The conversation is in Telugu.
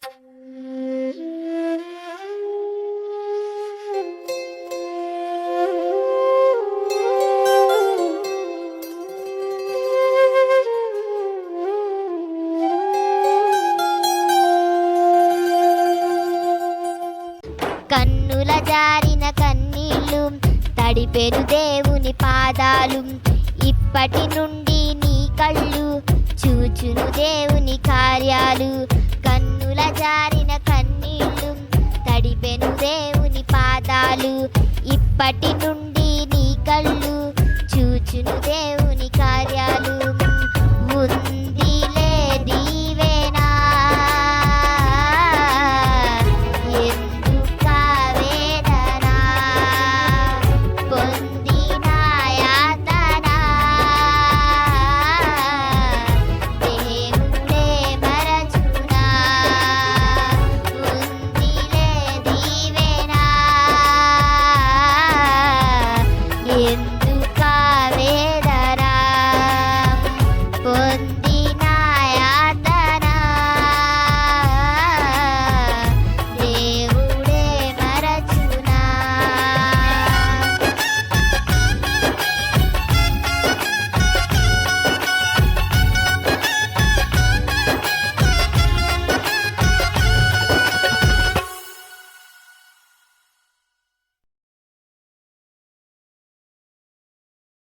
కన్నుల జారిన కన్నీళ్ళు తడిపెను దేవుని పాదాలు, ఇప్పటి నుండి నీ కళ్ళు చూచును దేవుని కార్యాలు. కన్నుల జారిన కన్నీళ్ళు తడిపెను దేవుని పాదాలు, ఇప్పటి నుండి